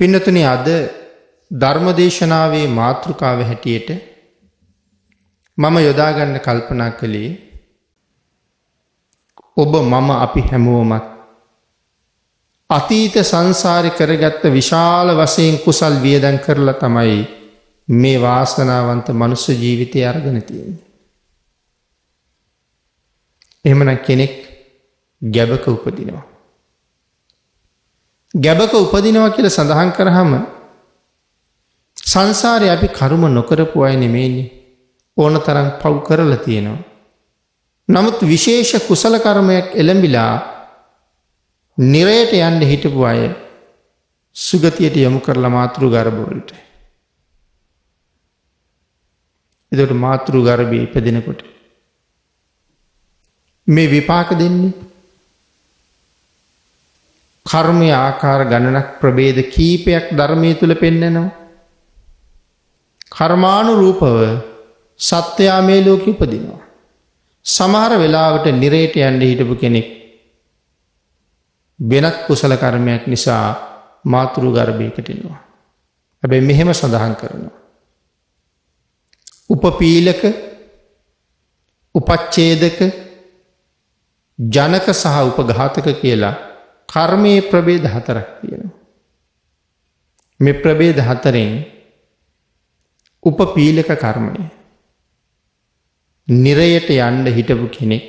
පින්නතුනි අද ධර්මදේශනාවේ මාතෘකාව හැටියට මම යොදාගන්න කල්පනා කළේ ඔබ මම අපි හැමෝමත් අතීත සංසාරේ කරගත්ත විශාල වශයෙන් කුසල් වියදම් කරලා තමයි මේ වාසනාවන්ත මනුස්ස ජීවිතය අරගෙන තියෙන්නේ. එහෙමනම් කෙනෙක් ගැබක උපදිනවා. ගැබක උපදිනවා කියලා සඳහන් කරාම සංසාරේ අපි කර්ම නොකරපු අය නෙමෙයිනේ. ඕනතරම් පව් කරලා තියෙනවා. නමුත් විශේෂ කුසල කර්මයක් එළඹිලා නිරයට යන්න හිටපු අය සුගතියට යොමු කරලා මාතෘ ගර්භ වලට. එතකොට මාතෘ ගර්භයේ ඉපදෙනකොට මේ විපාක දෙන්නේ කර්මයේ ආකාර ගණනක් ප්‍රභේද කීපයක් ධර්මයේ තුල පෙන්නනවා. කර්මානුරූපව සත්‍යයා මේ ලෝකෙ උපදිනවා. සමහර වෙලාවට නිරේට යන්න හිටපු කෙනෙක් වෙනත් කුසල කර්මයක් නිසා මාතෘ ගර්භයකට එනවා. හැබැයි මෙහෙම සඳහන් කරනවා. උපපීලක, උපච්ඡේදක, ජනක සහ උපඝාතක කියලා කර්මයේ ප්‍රභේද හතරක් තියෙනවා. මේ ප්‍රභේද හතරෙන් උපපීලක කර්මය නිරයට යන්න හිටපු කෙනෙක්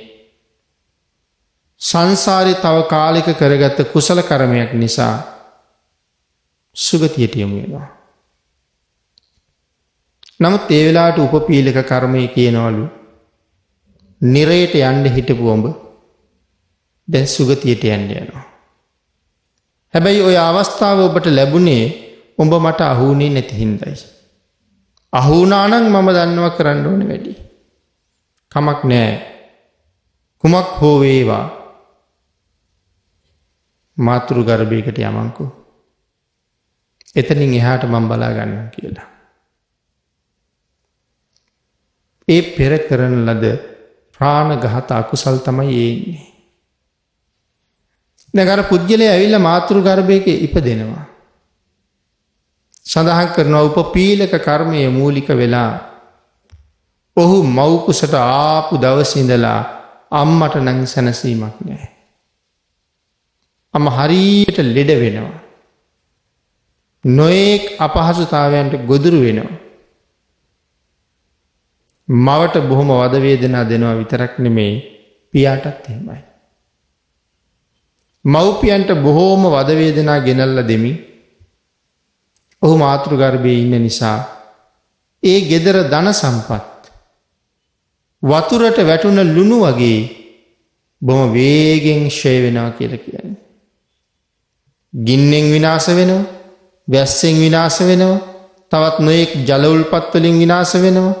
සංසාරේ තව කාලයක කරගත්ත කුසල කර්මයක් නිසා සුගතියට යොමු වෙනවා. නමුත් ඒ වෙලාවට උපපීලක කර්මය කියනවලු නිරයට යන්න හිටපු ඔබ දැන් සුගතියට යන්න යනවා. හැබැයි ওই අවස්ථාව ඔබට ලැබුණේ ඔබ මට අහුුනේ නැති හින්දායි. අහුුණා නම් මම දන්නවා කරන්න ඕනේ වැඩි. කමක් නෑ. කුමක් හෝ වේවා මාතෘ ගර්භයකට යමන්කෝ. එතනින් එහාට මම බලා ගන්නවා කියලා. ඒ පෙර කරන ලද ප්‍රාණඝාත අකුසල් තමයි එන්නේ. නගර පුද්ගලයා ඇවිල්ලා මාතෘ ගර්භයක ඉපදෙනවා. සඳහන් කරනවා උපපීලක කර්මයේ මූලික වෙලා ඔහු මව් කුසට ආපු දවසේ ඉඳලා අම්මට නම් සැනසීමක් නැහැ. අම්මා හරියට ලෙඩ වෙනවා. නොඑක් අපහසුතාවයන්ට ගොදුරු වෙනවා. මවට බොහොම වද වේදනා දෙනවා විතරක් නෙමෙයි පියාටත් එහෙමයි. මව්පියන්ට බොහෝම වද වේදනා ගෙනල්ලා දෙමින් ඔහු මාතෘ ගර්භයේ ඉන්න නිසා ඒ ගෙදර ධන සම්පත් වතුරට වැටුණ ලුණු වගේ බොහොම වේගෙන් ක්ෂය වෙනවා කියලා කියන්නේ. ගින්නෙන් විනාශ වෙනවා, වැස්සෙන් විනාශ වෙනවා, තවත් නොයෙක් ජල උල්පත් වලින් විනාශ වෙනවා,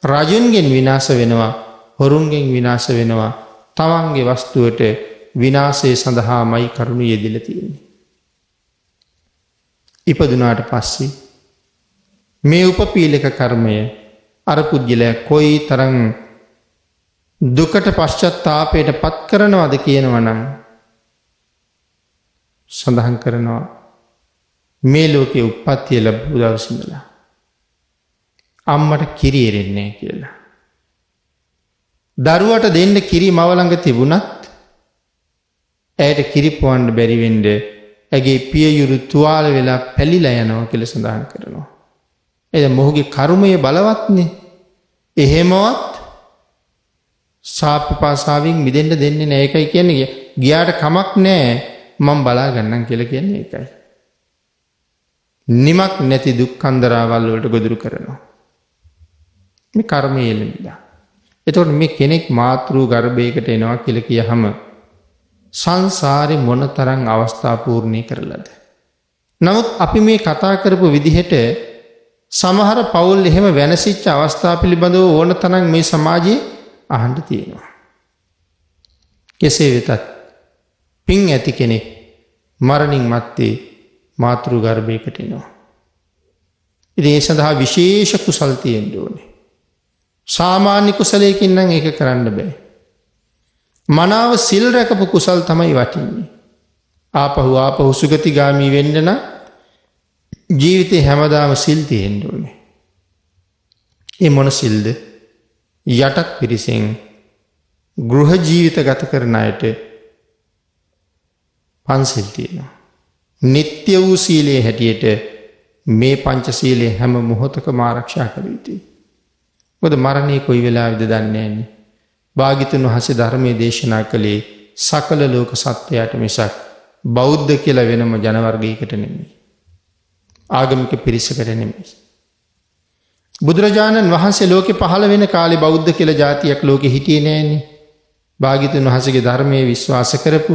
රජුන්ගෙන් විනාශ වෙනවා, හොරුන්ගෙන් විනාශ වෙනවා. තමන්ගේ වස්තුවට විනාශය සඳහාමයි කරුණ යෙදিলা තියෙන්නේ. ඉපදුනාට පස්සේ මේ උපපීලක කර්මය අර පුද්ගලයා කොයි තරම් දුකට පශ්චත්තාපයට පත් කරනවද කියනවා නම් සඳහන් කරනවා මේ ලෝකේ උප්පත්තිය ලැබු දවසේ ඉඳලා අම්මට කිරි එරෙන්නේ නැහැ කියලා. දරුවට දෙන්න කිරි මව ළඟ තිබුණත් ඇයට කිරි පොවන්න බැරි වෙන්නේ ඇගේ පියයුරු තුවාල වෙලා පැලිලා යනවා කියලා සඳහන් කරනවා. එද මොහුගේ කර්මය බලවත්නේ. එහෙමවත් සාපිපාසාවෙන් මිදෙන්න දෙන්නේ නැහැ. ඒකයි කියන්නේ ගියාට කමක් නැහැ මම බලා ගන්නම් කියලා කියන්නේ ඒකයි. නිමක් නැති දුක්ඛන්දරාවල් වලට ගොදුරු කරනවා. මේ කර්මය එළඹිලා. එතකොට මේ කෙනෙක් මාතෘ ගර්භයකට එනවා කියලා කියහම සංසාරේ මොනතරම් අවස්ථා පූර්ණේ කරලාද. නමුත් අපි මේ කතා කරපු විදිහට සමහර පවුල් එහෙම වෙනසිච්ච අවස්ථා පිළිබඳව ඕන තරම් මේ සමාජයේ අහන්න තියෙනවා. කෙසේ වෙතත් පින් ඇති කෙනෙක් මරණින් මත්තේ මාතෘ ගර්භයකට එනවා. ඉතින් ඒ සඳහා විශේෂ කුසල් තියෙන්න ඕනේ. සාමාන්‍ය කුසලයකින් නම් ඒක කරන්න බෑ. මනාව සිල් රැකපු කුසල් තමයි වටින්නේ. ආපහු සුගතිගාමී වෙන්න නම් ජීවිතේ හැමදාම සිල් තියෙන්න ඕනේ. ඒ මොන සිල්ද? යටත් පිරිසෙන් ගෘහ ජීවිත ගත කරන අයට පන්සිල් තියෙනවා. නිත්‍ය වූ සීලයේ හැටියට මේ පංචශීලයේ හැම මොහොතකම ආරක්ෂා කළ යුතුයි. මොකද මරණය කොයි වෙලාවෙද දන්නේ නැහැ. භාග්‍යවතුන් වහන්සේ ධර්මයේ දේශනා කළේ සකල ලෝක සත්වයාට මිසක් බෞද්ධ කියලා වෙනම ජන වර්ගයකට නෙමෙයි. ආගමික පිරිසකට නෙමෙයි. බුදුරජාණන් වහන්සේ ලෝකේ පහළ වෙන කාලේ බෞද්ධ කියලා ජාතියක් ලෝකේ හිටියේ නෑනේ. භාග්‍යවතුන් වහන්සේගේ ධර්මයේ විශ්වාස කරපු,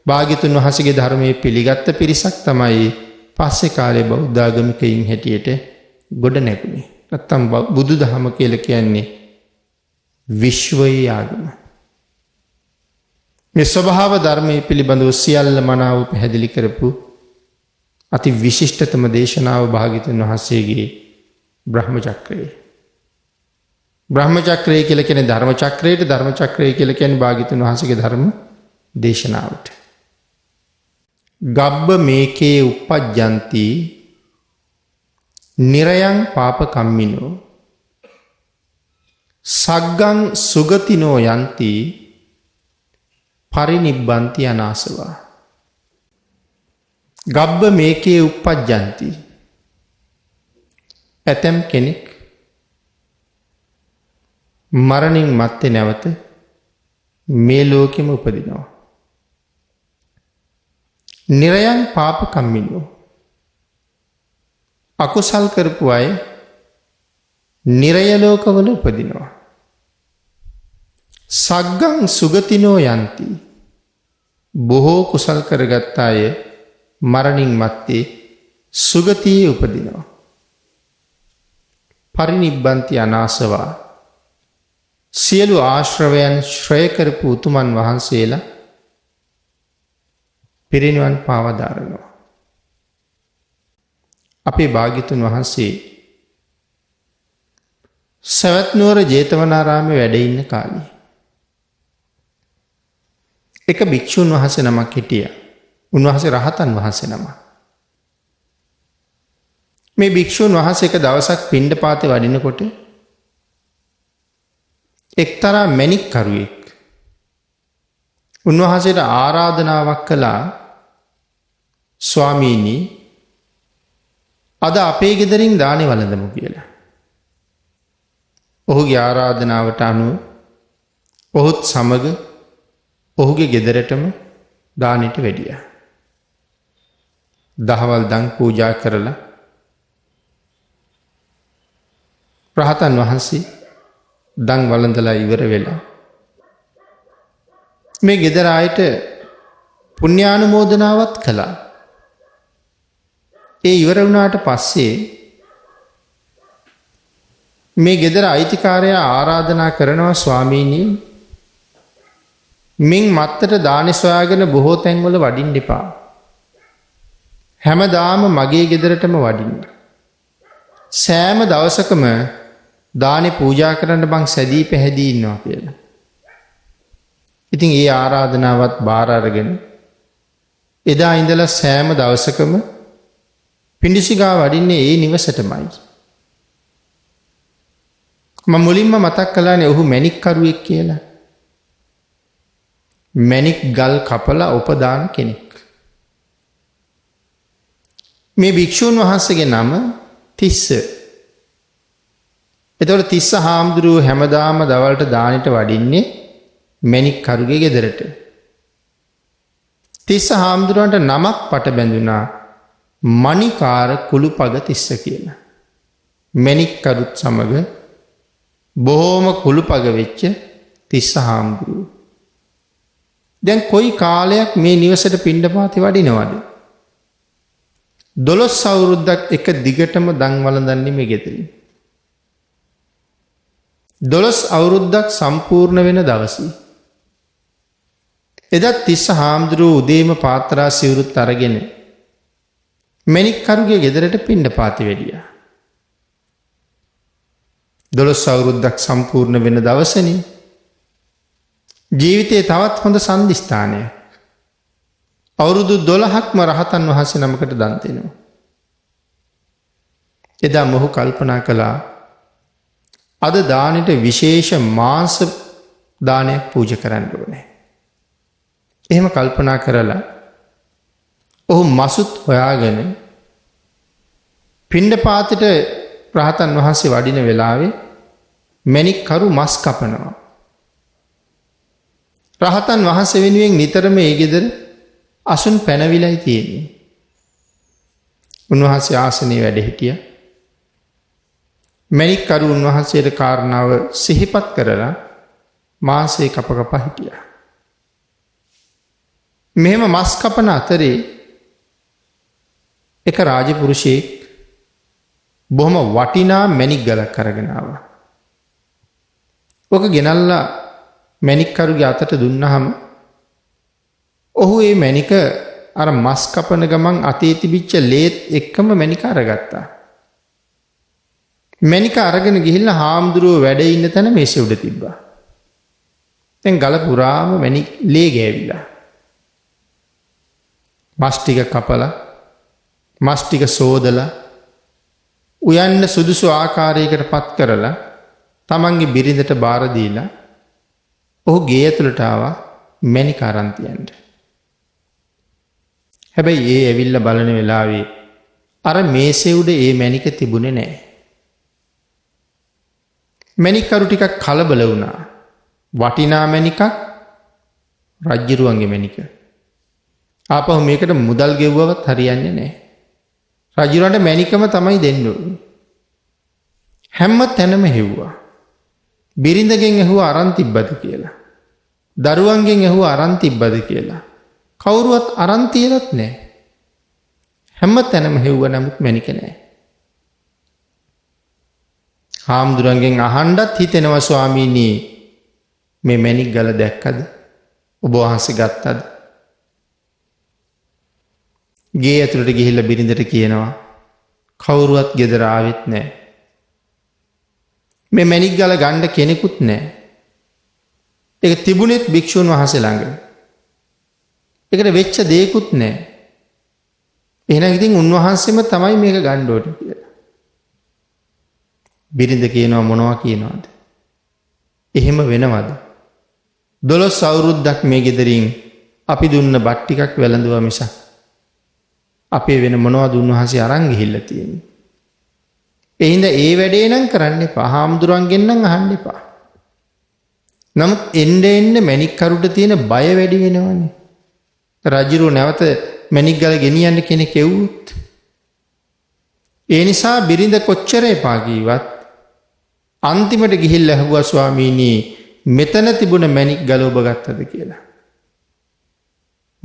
භාග්‍යවතුන් වහන්සේගේ ධර්මයේ පිළිගත්ත පිරිසක් තමයි පස්සේ කාලේ බෞද්ධ ආගමිකයින් හැටියට ගොඩ නැගුණේ. නැත්තම් බුදුදහම කියලා කියන්නේ විශ්වයේ ආගම. මේ ස්වභාව ධර්මයේ පිළිබඳව සියල්ල මනාව පැහැදිලි කරපු අති විශිෂ්ටතම දේශනාව භාග්‍යවතුන් වහන්සේගේ බ්‍රහ්මචක්‍රය. බ්‍රහ්මචක්‍රය කියලා කියන්නේ ධර්ම චක්‍රයට, ධර්ම චක්‍රය කියලා කියන්නේ භාග්‍යවතුන් වහන්සේගේ ධර්ම දේශනාවට. ගබ්බ මේකේ උප්පජ්ජಂತಿ නිරයං පාප කම්මිනෝ සග්ගං සුගතිනෝ යන්ති පරිනිබ්බන්ති අනාසවා. ගබ්බ මේකේ උප්පජ්ජಂತಿ ඇතම් කෙනෙක් මරණින් මත්තේ නැවත මේ ලෝකෙම උපදිනවා. නිරයන් පාප කම්මිනෝ අකුසල් කරපු අය නිරය ලෝකවල උපදිනවා. සග්ගං සුගතිනෝ යන්ති බොහෝ කුසල් කරගත් අය මරණින් මත්තේ සුගතියේ උපදිනවා. පරිනිබ්බන්ති අනාසවා සියලු ආශ්‍රවයන් ශ්‍රය කරපු උතුමන් වහන්සේලා පිරිනිවන් පාවදාරනවා. අපේ භාග්‍යවතුන් වහන්සේ සවැත් නුවර ජේතවනාරාමේ වැඩ ඉන්න කාලේ එක භික්ෂුන් වහන්සේ නමක් හිටියා. උන්වහන්සේ රහතන් වහන්සේ නමක්. මේ භික්ෂුන් වහන්සේ එක දවසක් පිණ්ඩපාතේ වඩිනකොට එක්තරා මැණික්කරුවෙක් උන්වහන්සේට ආරාධනාවක් කළා, ස්වාමීනි අද අපේ ගෙදරින් දානේ වළඳමු කියලා. ඔහුගේ ආරාධනාවට අනුව ඔහුත් සමග ඔහුගේ ගෙදරටම දානෙට වැඩියා. දහවල් දන් පූජා කරලා රහතන් වහන්සේ දන් වළඳලා ඉවර වෙලා මේ ගෙදර අයට පුණ්‍යානුමෝදනාවත් කළා. ඒ ඉවර වුණාට පස්සේ මේ ගෙදර අයිතිකාරයා ආරාධනා කරනවා, ස්වාමීනි මින් මත්තට දානෙ සොයාගෙන බොහෝ තැන්වල වඩින්න එපා. හැමදාම මගේ ගෙදරටම වඩින්න. සෑම දවසකම දානෙ පූජා කරන්න බං සැදී පැහැදී ඉන්නවා කියලා. ඉතින් ඒ ආරාධනාවත් බාර අරගෙන එදා ඉඳලා සෑම දවසකම පිඬුසිඟා වඩින්නේ ඒ නිවසටමයි. මම මුලින්ම මතක් කළානේ ඔහු මැණික්කරුවෙක් කියලා. මැණික් ගල් කපලා උපදාන කෙනෙක්. මේ භික්ෂුන් වහන්සේගේ නම තිස්ස. එතකොට තිස්ස හාමුදුරුවෝ හැමදාම දවල්ට දානෙට වඩින්නේ මැණික්කරුගේ ගෙදරට. තිස්ස හාමුදුරුවන්ට නමක් පට බැඳුනා, මණිකාර කුළුපග තිස්ස කියලා. මැණික්කරුත් සමග බොහෝම කුළුපග වෙච්ච තිස්ස හාමුදුරුවෝ. දැන් කොයි කාලයක් මේ නිවසට පිණ්ඩපාතේ වඩිනවද? 12 අවුරුද්දක් එක දිගටම දන් වළඳන්නේ මේ ගෙදරින්. 12 අවුරුද්දක් සම්පූර්ණ වෙන දවසේ එදත් තිස්ස හාමුදුරුවෝ උදේම පාත්‍රා සිවුරුත් අරගෙන මැණික්කරුගේ ගෙදරට පිණ්ඩපාතේ වැඩියා. 12 අවුරුද්දක් සම්පූර්ණ වෙන දවසනේ ජීවිතේ තවත් හොඳ සන්ධිස්ථානයක්. අවුරුදු 12ක්ම රහතන් වහන්සේ නමකට දන් දෙනවා. එදා මොහු කල්පනා කළා අද දානෙට විශේෂ මාංශ දානයක් පූජ කරන්න ඕනේ. එහෙම කල්පනා කරලා ඔහු මසුත් හොයාගෙන පිණ්ඩපාතයට රහතන් වහන්සේ වඩින වෙලාවේ මැණික්කරු මස් කපනවා. රහතන් වහන්සේ වෙනුවෙන් නිතරම ඒ ගෙදර අසුන් පැනවිලයි තියෙන්නේ. උන්වහන්සේ ආසනයේ වැඩ හිටියා. මැණික්කරු උන්වහන්සේට කාරණාව සිහිපත් කරලා මාසේ කප කපා හිටියා. මෙහෙම මස් කපන අතරේ එක රාජපුරුෂයෙක් බොහොම වටිනා මැණික් ගලක් අරගෙන ආවා. ඔක ගෙනල්ලා මැණික්කරුගේ අතට දුන්නාම ඔහු ඒ මැණික අර මස් කපන ගමන් අතේ තිබිච්ච ලේත් එක්කම මැණික අරගත්තා. මැණික අරගෙන ගිහිල්ලා හාමුදුරුවෝ වැඩ ඉන්න තැන මේසෙ උඩ තිබ්බා. දැන් ගල පුරාම මැණික් ලේ ගෑවිලා. මස් ටික කපලා මස් ටික සෝදලා උයන්න සුදුසු ආකාරයකට පත් කරලා තමන්ගේ බිරිඳට බාර දීලා ඔහු ගේ ඇතුළට ආවා මැණික අරන් තියන්න. හැබැයි ඒ ඇවිල්ලා බලන වෙලාවේ අර මේසේ උඩ ඒ මැණික තිබුණේ නැහැ. මැණික්කරු ටිකක් කලබල වුණා. වටිනා මැණිකක් රජ්ජුරුවන්ගේ මැණික. ආපහු මේකට මුදල් ගෙව්වවත් හරියන්නේ නැහැ. රජුරන්ට මැණිකම තමයි දෙන්න ඕනේ. හැම තැනම හෙව්වා. බිරිඳගෙන් ඇහුවා අරන් තිබ්බද කියලා. දරුවන්ගෙන් ඇහුවා අරන් තිබ්බද කියලා. කවුරුවත් අරන් තියලත් නැහැ. හැම තැනම හෙව්වා නමුත් මැණික නැහැ. හාමුදුරන්ගෙන් අහන්නත් හිතෙනවා ස්වාමීනි මේ මැණික් ගල දැක්කද? ඔබ වහන්සේ ගත්තද? ගේ ඇතුළට ගිහිල්ලා බිරිඳට කියනවා කවුරුවත් ගෙදර ආවෙත් නැහැ. මේ මැණික් ගල ගන්න කෙනෙකුත් නැහැ. ඒක තිබුණෙත් භික්ෂුන් වහන්සේ ළඟ. ඒකට වෙච්ච දෙයක්වත් නැහැ. එහෙනම් ඉතින් උන්වහන්සේම තමයි මේක ගන්න ඕනේ කියලා. බිරිඳ කියනවා මොනවා කියනවාද? එහෙම වෙනවද? 12 අවුරුද්දක් මේ ගෙදරින් අපි දුන්න බත් ටිකක් වැළඳුවා මිසක් අපේ වෙන මොනවද උන්වහන්සේ අරන් ගිහිල්ලා තියෙන්නේ. ඒ හින්දා ඒ වැඩේ නම් කරන්න එපා. හාමුදුරන්ගෙන් නම් අහන්න එපා. නමුත් එන්න මැණික්කරුට තියෙන බය වැඩි වෙනවනේ. රජුරු නැවත මැණික් ගල ගෙනියන්න කෙනෙක් එව්වොත්. ඒ නිසා බිරිඳ කොච්චර එපා කීවත් අන්තිමට ගිහිල්ලා ඇහුවා ස්වාමීනි මෙතන තිබුණ මැණික් ගල ඔබ ගත්තද කියලා.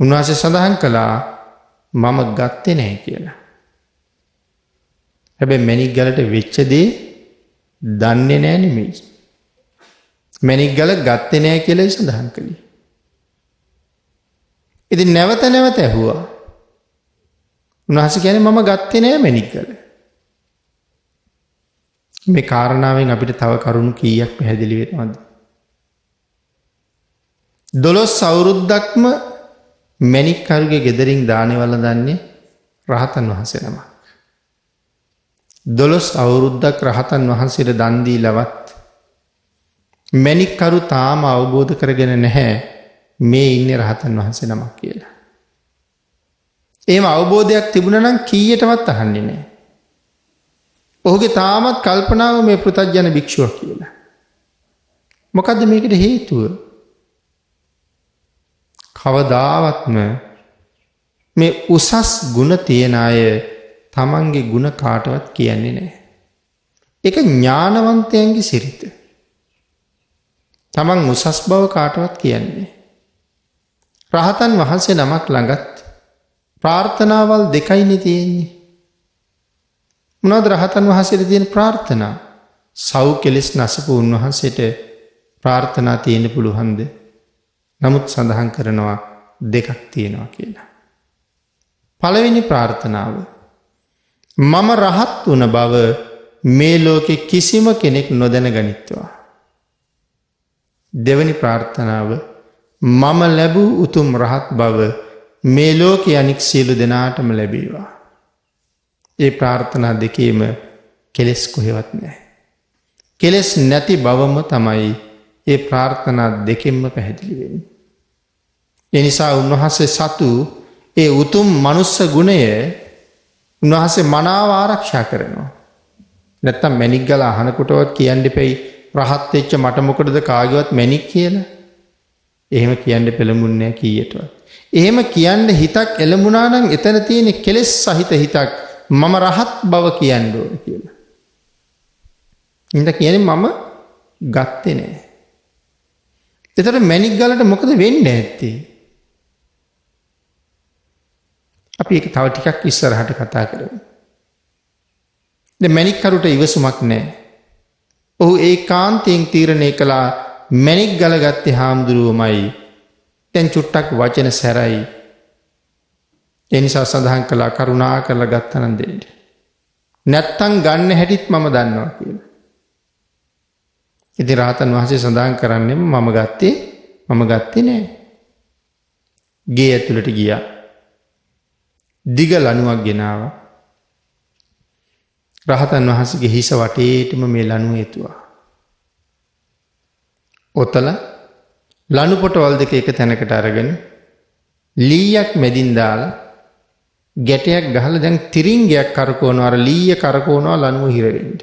උන්වහන්සේ සඳහන් කළා මම ගත්තේ නැහැ කියලා. හැබැයි මැණික් ගලට වෙච්ච දේ දන්නේ නැහැ නෙමෙයි. මැණික් ගල ගත්තේ නැහැ කියලා සඳහන් කළේ. ඉතින් නැවත ඇහුවා. උන්වහන්සේ කියන්නේ මම ගත්තේ නැහැ මැණික් ගල. මේ කාරණාවෙන් අපිට තව කරුණු කීයක් පැහැදිලි වෙනවද? 12 අවුරුද්දක්ම මැණික්කරුගේ ගෙදරින් දානේ වළඳන්නේ රහතන් වහන්සේ නමක්. 12 අවුරුද්දක් රහතන් වහන්සේට දන් දීලවත් මැණික්කරු තාම අවබෝධ කරගෙන නැහැ මේ ඉන්නේ රහතන් වහන්සේ නමක් කියලා. එහෙම අවබෝධයක් තිබුණා නම් කීයටවත් අහන්නේ නැහැ. ඔහුගේ තාමත් කල්පනාව මේ පෘථග්ජන භික්ෂුව කියලා. මොකද්ද මේකට හේතුව? කවදාවත්ම මේ උසස් ගුණ තියන අය තමන්ගේ ගුණ කාටවත් කියන්නේ නැහැ. ඒක ඥානවන්තයන්ගේ සිරිත. තමන් උසස් බව කාටවත් කියන්නේ. රහතන් වහන්සේ නමක් ළඟත් ප්‍රාර්ථනාවල් දෙකයිනේ තියෙන්නේ. මොනවද රහතන් වහන්සේට තියෙන ප්‍රාර්ථනා? සව් කෙලෙස් නැසපු උන්වහන්සේට ප්‍රාර්ථනා තියෙන්න පුළුවන්ද? නමුත් සඳහන් කරනවා දෙකක් තියෙනවා කියලා. පළවෙනි ප්‍රාර්ථනාව මම රහත් වුණ බව මේ ලෝකේ කිසිම කෙනෙක් නොදැන ගනිත්වා. දෙවැනි ප්‍රාර්ථනාව මම ලැබූ උතුම් රහත් බව මේ ලෝකේ අනික් සියලු දෙනාටම ලැබේවා. ඒ ප්‍රාර්ථනා දෙකේම කෙලෙස් කොහෙවත් නැහැ. කෙලෙස් නැති බවම තමයි ඒ ප්‍රාර්ථනා දෙකෙන්ම පැහැදිලි වෙන්නේ. ඒ නිසා උන්වහන්සේ සතු ඒ උතුම් මනුස්ස ගුණය උන්වහන්සේ මනාව ආරක්ෂා කරනවා. නැත්තම් මැණික් ගල අහනකොටවත් කියන්න එපයි රහත් වෙච්ච මට මොකටද කාගේවත් මැණික් කියලා. එහෙම කියන්න පෙළඹුන්නේ නැහැ කීයටවත්. එහෙම කියන්න හිතක් එළඹුණා නම් එතන තියෙන කෙලෙස් සහිත හිතක් මම රහත් බව කියන්න ඕන කියලා. ඉතින් කියන්නේ මම ගත්තේ නැහැ. එතකොට මැණික් ගලට මොකද වෙන්නේ නැත්තේ? අපි ඒක තව ටිකක් ඉස්සරහට කතා කරමු. දැන් මැණික් කරුට ඉවසුමක් නැහැ. ඔහු ඒකාන්තයෙන් තීරණය කළා මැණික් ගල ගත්තේ හාමුදුරුවමයි. දැන් චුට්ටක් වචන සැරයි. ඒ නිසා සඳහන් කළා කරුණා කරලා ගත්තනම් දෙන්න. නැත්තම් ගන්න හැටිත් මම දන්නවා කියලා. ඉතින් රහතන් වහන්සේ සඳහන් කරන්නේ මම ගත්තේ නෑ. ගේ ඇතුළට ගියා. දිග ලණුවක් ගෙනාවා. රහතන් වහන්සේගේ හිස වටේටම මේ ලණුව එතුවා. ඔතල ලණු පොටවල් දෙක එක තැනකට අරගෙන ලීයක් මැදින් දාලා ගැටයක් ගහලා දැන් තිරින්ගයක් කරකවනවා. අර ලීය කරකවනවා ලණුව හිර වෙන්න.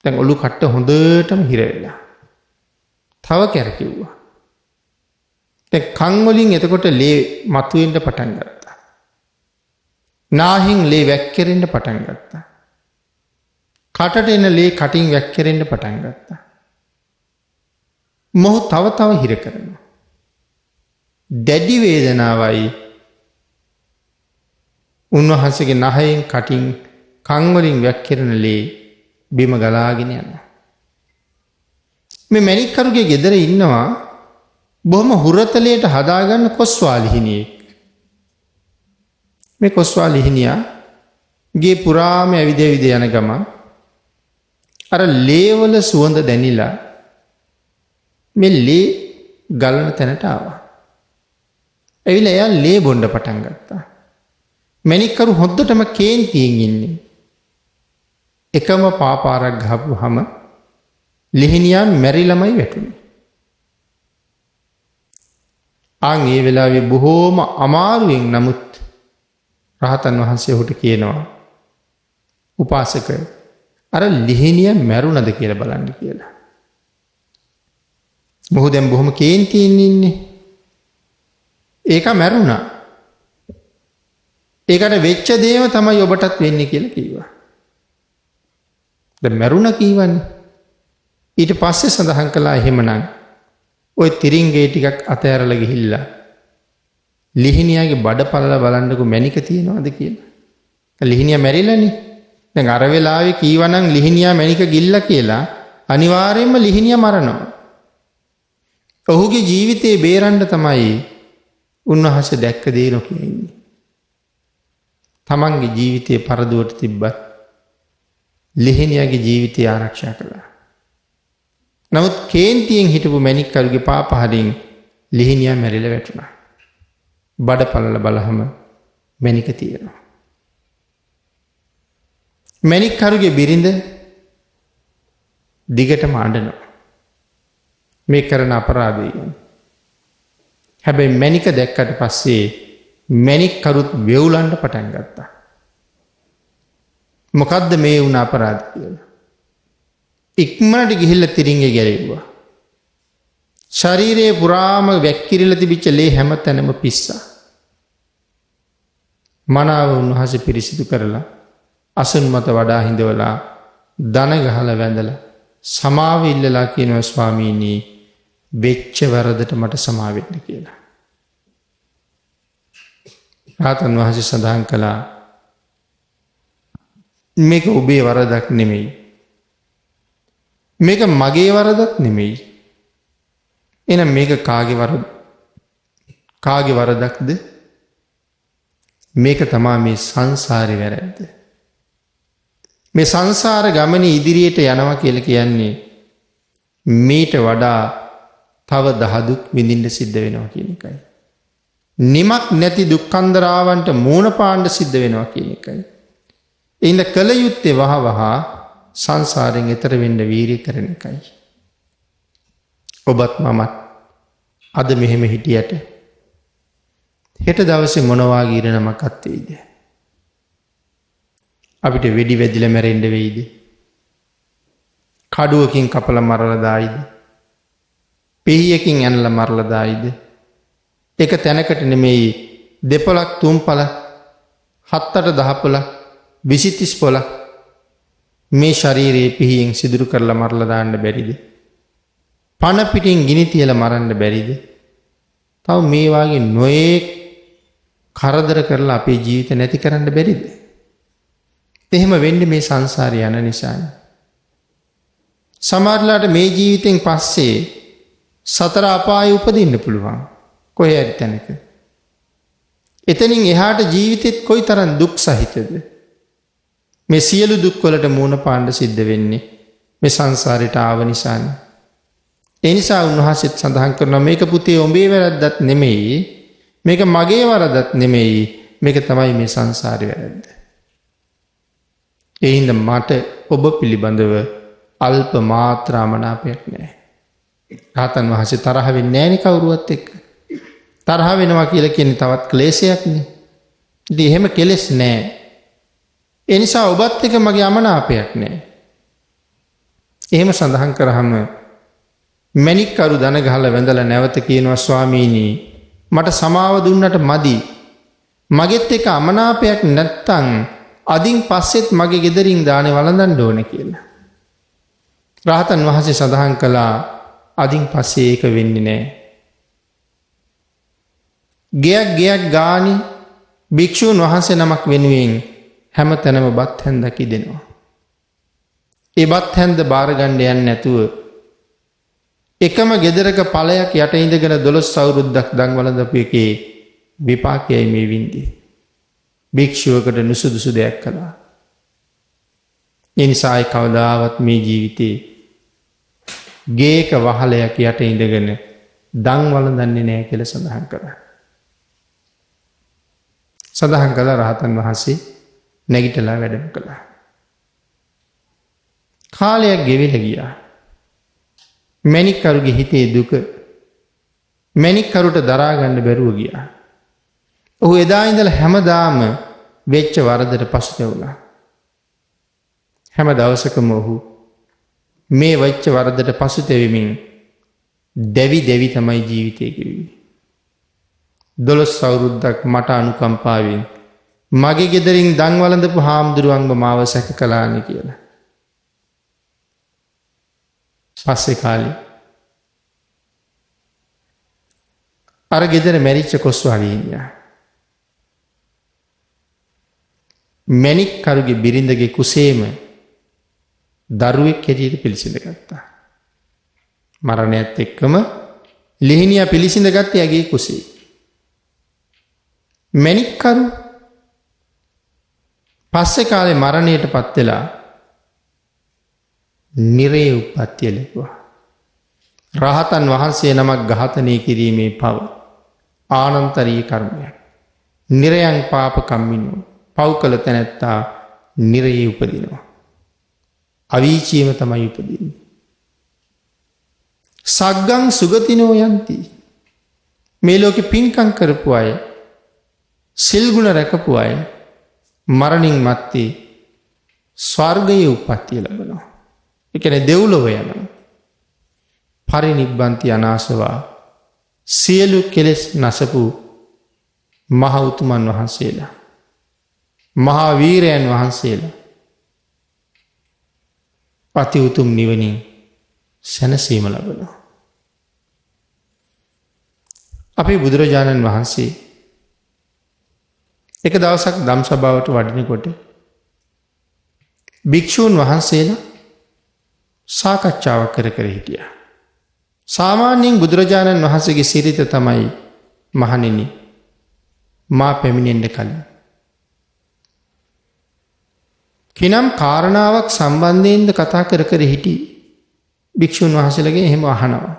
දැන් ඔලු කට්ට හොඳටම හිර වෙලා. තව කැරකිව්වා. දැන් කන් වලින් එතකොට ලේ මතුවෙන්න පටන් ගත්තා. නාහින් ලේ වැක්කිරෙන්න පටන් ගත්තා. කටට එන ලේ කටින් වැක්කිරෙන්න පටන් ගත්තා. මොහු තව හිර කරනවා. දැඩි වේදනාවයි උන්වහන්සේගේ නහයෙන් කටින් කන් වලින් වැක්කිරෙන ලේ බිම ගලාගෙන යනවා. මේ මැණික්කරුගේ ගෙදර ඉන්නවා බොහොම හුරතලයට හදාගන්න කොස්වාලිහිනියෙක්. මේ කොස්වාලිහිනියා ගේ පුරාම ඇවිද යන ගමන් අර ලේවල සුවඳ දැනිලා මේ ලේ ගලන තැනට ආවා. ඇවිල්ලා එයා ලේ බොන්න පටන් ගත්තා. මැණික්කරු හොද්දටම කේන්තියෙන් ඉන්නේ. එකම පාපාරක් ගහපුවාම ලිහිනියා මැරිලමයි වැටුනේ. ඒ වෙලාවේ බොහෝම අමාරුවෙන් නමුත් රහතන් වහන්සේ ඔහුට කියනවා උපාසක අර ලිහිනිය මැරුණද කියලා බලන්න කියලා. මොහු දැන් බොහොම කේන්තියෙන් ඉන්නේ. ඒක මැරුණා. ඒකට වෙච්ච දේම තමයි ඔබටත් වෙන්නේ කියලා කිව්වා. දැන් මැරුණා කියවන්නේ. ඊට පස්සේ සඳහන් කළා එහෙමනම් ඔය තිරින්ගේ ටිකක් අතෑරලා ගිහිල්ලා ලිහිනියාගේ බඩ පළලා බලන්නකො මැණික තියනවද කියලා. ලිහිනියා මැරිලානේ. දැන් අර වෙලාවේ කීවනම් ලිහිනියා මැණික ගිල්ලා කියලා අනිවාර්යයෙන්ම ලිහිනියා මරනවා. ඔහුගේ ජීවිතේ බේරන්න තමයි උන්වහන්සේ දැක්ක දේ නොකිය ඉන්නේ. තමන්ගේ ජීවිතේ පරදුවට තිබ්බත් ලිහිනියාගේ ජීවිතය ආරක්ෂා කළා. නමුත් කේන්තියෙන් හිටපු මැණික්කරුගේ පාපහරින් ලිහිනියා මැරිලා වැටුණා. බඩ පළල බලහම මැණික තියෙනවා. මැණික්කරුගේ බිරිඳ දිගටම අඬනවා. මේ කරන අපරාධය ගැන. හැබැයි මැණික දැක්කට පස්සේ මැණික්කරුත් වෙවුලන්න පටන් ගත්තා. මොකද්ද මේ වුණ අපරාධ කියලා. ඉක්මනට ගිහිල්ලා තිරින්ගේ ගැලෙව්වා. ශරීරයේ පුරාම වැක්කිරිලා තිබිච්ච ලේ හැම තැනම පිස්සා. මනාව උන්වහන්සේ පිරිසිදු කරලා අසුන් මත වඩා හිඳවලා දන ගහලා වැඳලා සමාව ඉල්ලලා කියනවා ස්වාමීනි වෙච්ච වරදට මට සමාව වෙන්න කියලා. රහතන් වහන්සේ සඳහන් කළා මේක ඔබේ වරදක් නෙමෙයි. මේක මගේ වරදක් නෙමෙයි. එහෙනම් මේක කාගේ වරදක්ද? මේක තමයි මේ සංසාරේ වැරද්ද. මේ සංසාර ගමනේ ඉදිරියට යනවා කියලා කියන්නේ මීට වඩා තව දහදුක් විඳින්න සිද්ධ වෙනවා කියන එකයි. නිමක් නැති දුක්ඛන්දරාවන්ට මූණ පාණ්ඩ සිද්ධ වෙනවා කියන එකයි. එයින්ද කළ යුත්තේ වහ සංසාරයෙන් එතර වෙන්න වීරිය කරන එකයි. ඔබත් මමත් අද මෙහෙම හිටියට හෙට දවසේ මොනවා වගේ ඉරණමක් අත්වේද? අපිට වෙඩි වැදිලා මැරෙන්න වෙයිද? කඩුවකින් කපලා මරලා දායිද? පිහියකින් ඇනලා මරලා දායිද? එක තැනකට නෙමෙයි දෙපොලක් තුන්පලක් 7-8 10 පොලක් 20-30 පොලක් මේ ශරීරයේ පිහියෙන් සිදුරු කරලා මරලා දාන්න බැරිද? පණ පිටින් ගිනි තියලා මරන්න බැරිද? තව මේ වාගේ නොයේ කරදර කරලා අපේ ජීවිත නැති කරන්න බැරිද? එහෙම වෙන්නේ මේ සංසාරේ යන නිසානේ. සමහරලාට මේ ජීවිතෙන් පස්සේ සතර අපායේ උපදින්න පුළුවන්. කොහේ හරි තැනක. එතනින් එහාට ජීවිතෙත් කොයිතරම් දුක් සහිතද? මේ සියලු දුක් වලට මුහුණ පාන්න සිද්ධ වෙන්නේ මේ සංසාරයට ආව නිසානේ. ඒ නිසා උන්වහන්සේත් සඳහන් කරනවා මේක පුතේ ඔබේ වැරද්දක් නෙමෙයි, මේක මගේ වරදක් නෙමෙයි, මේක තමයි මේ සංසාරේ වැරද්ද. ඒ හින්දා මට ඔබ පිළිබඳව අල්ප මාත්‍රාමනාපයක් නැහැ. රහතන් වහන්සේ තරහ වෙන්නේ නැණි කවුරුවත් එක්ක. තරහ වෙනවා කියලා කියන්නේ තවත් ක්ලේශයක්නේ. ඉතින් එහෙම කෙලෙස් නැහැ. ඒ නිසා ඔබත් එක්ක මගේ අමනාපයක් නැහැ. එහෙම සඳහන් කරාම මණික් කරු දන ගහලා වැඳලා නැවත කියනවා ස්වාමීනි මට සමාව දුන්නට මදි. මගෙත් එක්ක අමනාපයක් නැත්තම් අදින් පස්සෙත් මගේ ගෙදරින් දානේ වළඳන්න ඕනේ කියලා. රහතන් වහන්සේ සඳහන් කළා අදින් පස්සේ ඒක වෙන්නේ නැහැ. ගයක් ගානි භික්ෂූන් වහන්සේ නමක් වෙනුවෙන් හැම තැනම බත් හැන්දක් ඉදෙනවා. ඒ බත් හැන්ද බාර ගන්න යන්නේ නැතුව එකම ගෙදරක ඵලයක් යට ඉඳගෙන 12 අවුරුද්දක් දන් වළඳපු එකේ විපාකයයි මේ වින්දේ. භික්ෂුවකට නුසුදුසු දෙයක් කළා. ඒ නිසා ඒ කවදාවත් මේ ජීවිතේ ගේක වහලයක් යට ඉඳගෙන දන් වළඳන්නේ නැහැ කියලා සඳහන් කළා. සඳහන් කළා රහතන් වහන්සේ නැගිටලා වැඩම කළා. කාලයක් ගෙවිලා ගියා. මණික් කරුගේ හිතේ දුක මණික් කරුට දරා ගන්න බැරුව ගියා. ඔහු එදා ඉඳලා හැමදාම වෙච්ච වරදට පසුතැවුණා. හැම දවසකම ඔහු මේ වෙච්ච වරදට පසුතැවෙමින් දෙවි තමයි ජීවිතේ ගෙවුවේ. 12 අවුරුද්දක් මට අනුකම්පාවෙන් මගේ ගෙදරින් දන් වළඳපු හාමුදුරුවන්ව මාව සැක කළානේ කියලා. පස්සේ කාලේ අර ගෙදර මැරිච්ච කොස්වාලිනියා මණික් කරුගේ බිරිඳගේ කුසේම දරුවෙක් හැටියට පිළිසිඳ ගත්තා. මරණයත් එක්කම ලිහිණියා පිළිසිඳ ගත්තේ ඇගේ කුසේ. මණික් කරු පස්සේ කාලේ මරණයටපත් වෙලා නිරේ උප්පත්තිය ලැබුවා. රහතන් වහන්සේ නමක් ඝාතනය කිරීමේ පව ආනන්තරීය කර්මයක්. නිරයන් පාප කම්මිනෝ පව් කළ තැනැත්තා නිරයේ උපදිනවා. අවීචියම තමයි උපදින්නේ. සග්ගං සුගතිනෝ යන්ති. මේ ලෝකෙ පින්කම් කරපු අය, සිල් ගුණ රැකපු අය මරණින් මත්තේ ස්වර්ගයේ උප්පත්තිය ලැබෙනවා. ඒ කියන්නේ දෙව්ලොව යනවා. පරිනිබ්බන්ති අනාසවා සියලු කෙලෙස් නැසපු මහ උතුමන් වහන්සේලා, මහා වීරයන් වහන්සේලා අති උතුම් නිවනින් සැනසීම ලබනවා. අපේ බුදුරජාණන් වහන්සේ එක දවසක් ධම් සභාවට වඩිනකොට භික්ෂූන් වහන්සේලා සාකච්ඡාවක් කර හිටියා. සාමාන්‍යයෙන් බුදුරජාණන් වහන්සේගේ සිරිත තමයි මහණෙනි මා පැමිණෙන්න කලින් කිනම් කාරණාවක් සම්බන්ධයෙන්ද කතා කර හිටි භික්ෂුන් වහන්සේලාගෙන් එහෙම අහනවා.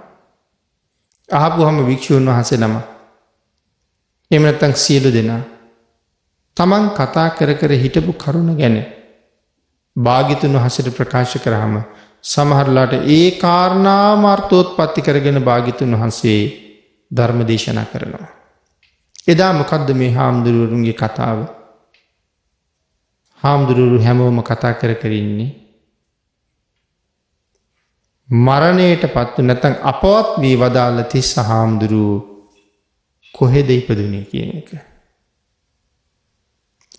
අහපුවම භික්ෂුන් වහන්සේ නම එහෙම නැත්නම් සියලු දෙනා තමන් කතා කර හිටපු කරුණ ගැන භාග්‍යතුන් වහන්සේට ප්‍රකාශ කරාම සමහරලාට ඒ කාරණාම අර්ථෝත්පත්ති කරගෙන භාග්‍යතුන් වහන්සේ ධර්ම දේශනා කරනවා. එදා මොකද්ද මේ හාමුදුරුවරුන්ගේ කතාව? හාමුදුරුවරු හැමෝම කතා කර කර ඉන්නේ මරණයට පත්ව නැත්නම් අපවත් වී වදාළ 30 හාමුදුරුවෝ කොහෙද ඉපදුනේ කියන එක.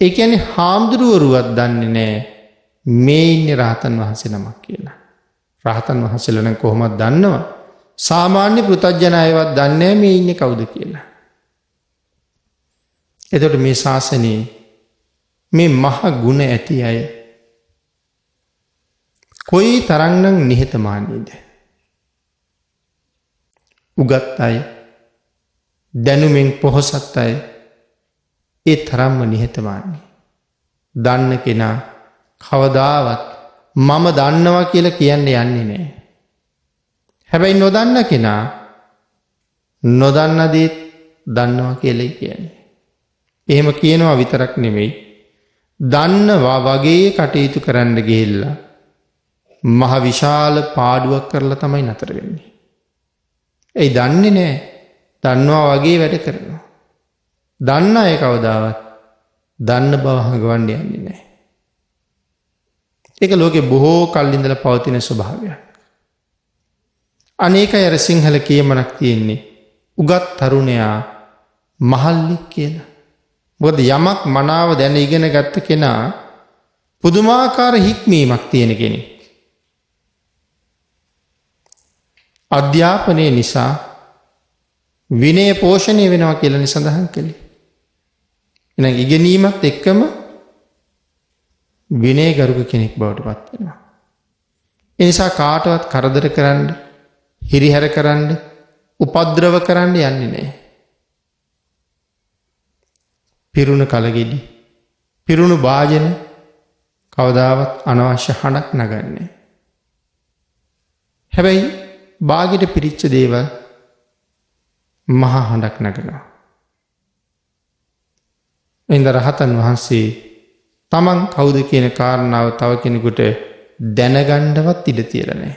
ඒ කියන්නේ හාමුදුරුවරුවත් දන්නේ නැහැ මේ ඉන්නේ රහතන් වහන්සේ නමක් කියලා. රහතන් වහන්සේලා නම් කොහොමද දන්නව? සාමාන්‍ය පෘථග්ජන අයවත් දන්නේ නැහැ මේ ඉන්නේ කවුද කියලා. එතකොට මේ ශාසනයේ මේ මහ ගුණ ඇති අය කොයි තරම්නම් නිහතමානීද? උගත් අය, දැනුමින් පොහොසත් අය ඒ තරම්ම නිහතමානී. දන්න කෙනා කවදාවත් මම දන්නවා කියලා කියන්න යන්නේ නැහැ. හැබැයි නොදන්න කෙනා නොදන්න දේ දන්නවා කියලා කියන්නේ. එහෙම කියනවා විතරක් නෙමෙයි, දන්නවා වගේ කටයුතු කරන්න ගිහිල්ලා මහ විශාල පාඩුවක් කරලා තමයි නතර වෙන්නේ. ඒ දන්නේ නැහැ. දන්නවා වගේ වැඩ කරනවා. දන්න අය කවදාවත් දන්න බව හඟවන්න යන්නේ නැහැ. ඒක ලෝකේ බොහෝ කල් ඉඳලා පවතින ස්වභාවයක්. අනේකයි අර සිංහල කියමනක් තියෙන්නේ උගත් තරුණයා මහල්ලෙක් කියලා. මොකද යමක් මනාව දැන ඉගෙන ගත්ත කෙනා පුදුමාකාර හික්මීමක් තියෙන කෙනෙක්. අධ්‍යාපනය නිසා විනය පෝෂණය වෙනවා කියලා සඳහන් කළේ. එහෙනම් ඉගෙනීමත් එක්කම විනයගරුක කෙනෙක් බවට පත් වෙනවා. ඒ නිසා කාටවත් කරදර කරන්න, හිරිහැර කරන්න, උපද්‍රව කරන්න යන්නේ නැහැ. පිරුණු කලගෙඩි, පිරුණු වාජන කවදාවත් අනවශ්‍ය හඬක් නගන්නේ. හැබැයි බාගෙට පිරිච්ච දේවල් මහා හඬක් නගනවා. එඳ රහතන් වහන්සේ තමන් කවුද කියන කාරණාව තව කෙනෙකුට දැනගන්නවත් ඉඩ තියලා නැහැ.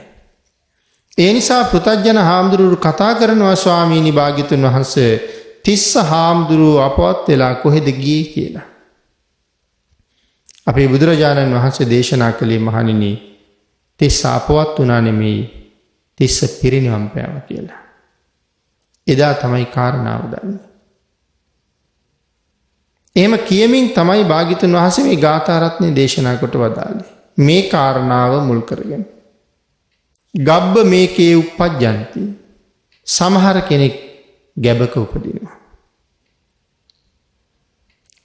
ඒ නිසා පෘථග්ජන හාමුදුරුවෝ කතා කරනවා ස්වාමීනි භාග්‍යතුන් වහන්සේ 30 හාමුදුරුවෝ අපවත් වෙලා කොහෙද ගියේ කියලා. අපේ බුදුරජාණන් වහන්සේ දේශනා කළේ මහණෙනි 30 අපවත් වුණා නෙමෙයි 30 පිරිනිවන් පෑවා කියලා. එදා තමයි කාරණාව දන්නේ. එහෙම කියමින් තමයි භාග්‍යතුන් වහන්සේ මේ ගාථා රත්නේ දේශනා කොට වදාළේ. මේ කාරණාව මුල් කරගෙන. ගබ්බ මේකේ උප්පජ්ජಂತಿ. සමහර කෙනෙක් ගැබක උපදිනවා.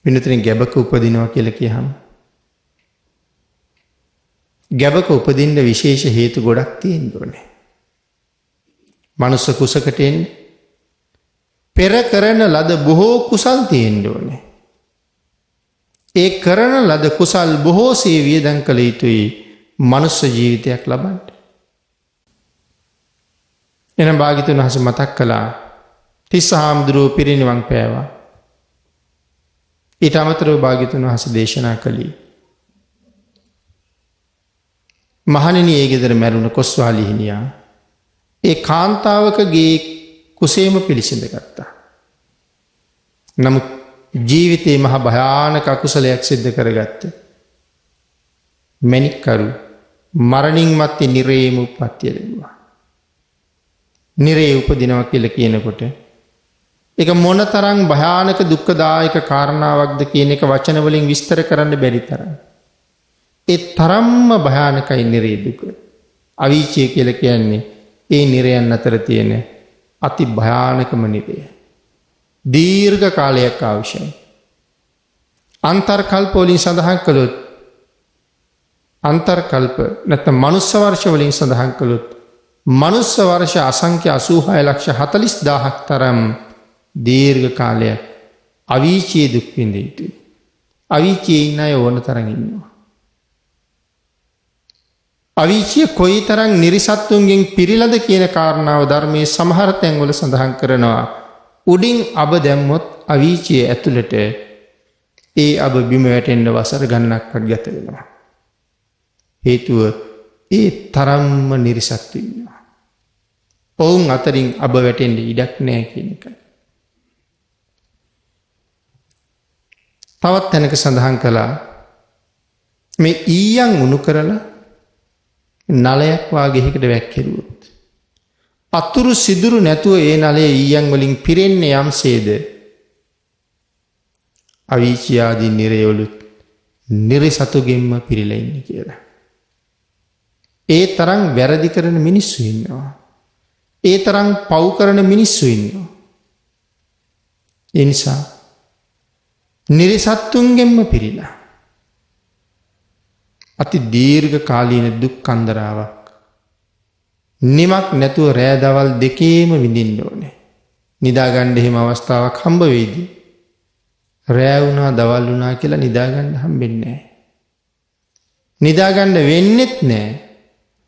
වෙනතරින් ගැබක උපදිනවා කියලා කියහම ගැබක උපදින්න විශේෂ හේතු ගොඩක් තියෙන්න ඕනේ. මනුස්ස කුසකට එන්නේ පෙර කරන ලද බොහෝ කුසල් තියෙන්න ඕනේ. ඒ කරන ලද කුසල් බොහෝසේ වියදම් කළ යුතුයි මනුස්ස ජීවිතයක් ලබන්න. එනම් භාග්‍යතුන් වහන්සේ මතක් කළා 30 හාමුදුරුවෝ පිරිනිවන් පෑවා. ඊට අමතරව භාග්‍යතුන් වහන්සේ දේශනා කළේ මහණෙනි ඒ ගෙදර මැරුණ කොස්වාලි හිමියා ඒ කාන්තාවකගේ කුසේම පිළිසිඳ ගත්තා. නමුත් ජීවිතේ මහ භයානක අකුසලයක් සිද්ධ කරගත්තේ. මැණික්කරු මරණින් මත්තේ නිරේම උප්පත්තිය ලැබුවා. නිරේ උපදිනවා කියලා කියනකොට ඒක මොනතරම් භයානක දුක්ඛදායක කාරණාවක්ද කියන එක වචන වලින් විස්තර කරන්න බැරි තරම්. ඒ තරම්ම භයානකයි නිරේ දුක. අවීචය කියලා කියන්නේ ඒ නිරයන් අතර තියෙන අති භයානකම නිරය. දීර්ඝ කාලයක් අවශ්‍යයි. අන්තර්කල්ප වලින් සඳහන් කළොත් අන්තර්කල්ප නැත්නම් මනුස්ස වර්ෂ වලින් සඳහන් කළොත් මනුස්ස වර්ෂ අසංඛ්‍ය 86,40,000ක් තරම් දීර්ඝ කාලයක් අවීචයේ දුක් විඳ යුතුයි. අවීචයේ ඉන්න අය ඕන තරම් ඉන්නවා. අවීචය කොයිතරම් නිරිසත්තුන්ගෙන් පිරිලද කියන කාරණාව ධර්මයේ සමහර තැන්වල සඳහන් කරනවා. උඩින් අබ දැම්මොත් අවීචයේ ඇතුළට ඒ අබ බිම වැටෙන්න වසර ගණනක්වත් ගත වෙනවා. හේතුව ඒ තරම්ම නිරිසත්තු ඉන්නවා. ඔවුන් අතරින් අබ වැටෙන්ඩ ඉඩක් නෑ කියන එක. තවත් තැනක සඳහන් කළා මේ ඊයන් උණු කරලා නලයක් වාගෙහිකට වැක්කෙරුවොත්. අතුරු සිදුරු නැතුව ඒ නලේ ඊයන් වලින් පිරෙන්නේ යම්සේද අවීචියාදී නිරයවලුත් නිරිසතුගෙන්ම පිරිලා ඉන්නේ කියලා. ඒ තරම් වැරදි කරන මිනිස්සු ඉන්නවා. ඒ තරම් පව් කරන මිනිස්සු ඉන්නවා. ඒ නිසා නිරිසත්තුන්ගෙන්ම පිරිලා අති දීර්ඝ කාලීන දුක් කන්දරාවක් නිමක් නැතුව රෑ දවල් දෙකේම විඳින්න ඕනේ. නිදාගන්න එහෙම අවස්ථාවක් හම්බ වෙයිද? රෑ වුණා දවල් වුණා කියලා නිදාගන්න හම්බෙන්නේ නැහැ. නිදාගන්න වෙන්නෙත් නැහැ.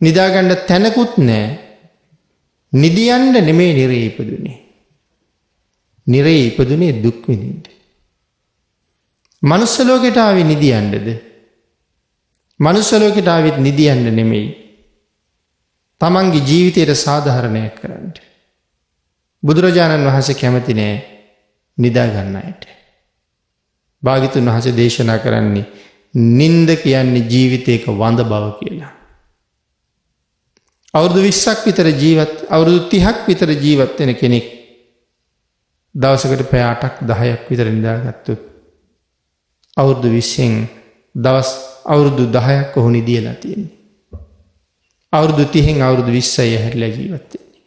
නිදාගන්න තැනකුත් නැහැ. නිදියන්න නෙමෙයි නිරේ ඉපදුනේ. නිරේ ඉපදුනේ දුක් විඳින්න. මනුස්ස ලෝකයට ආවේ නිදියන්නද? මනුස්ස ලෝකයට ආවෙත් නිදියන්න නෙමෙයි. තමන්ගේ ජීවිතයට සාධාරණයක් කරන්න. බුදුරජාණන් වහන්සේ කැමති නෑ නිදා ගන්න අයට. භාග්‍යවතුන් වහන්සේ දේශනා කරන්නේ නින්ද කියන්නේ ජීවිතයක වඳ බව කියලා. අවුරුදු 20ක් විතර අවුරුදු 30ක් විතර ජීවත් වෙන කෙනෙක් දවසකට පැය 8ක් 10ක් විතර නිදාගත්තොත් අවුරුදු 20න් දවස් අවුරුදු 10ක් ඔහු නිදියලා තියෙන්නේ. අවුරුදු 30න් අවුරුදු 20යි හැරිලා ජීවත් වෙන්නේ.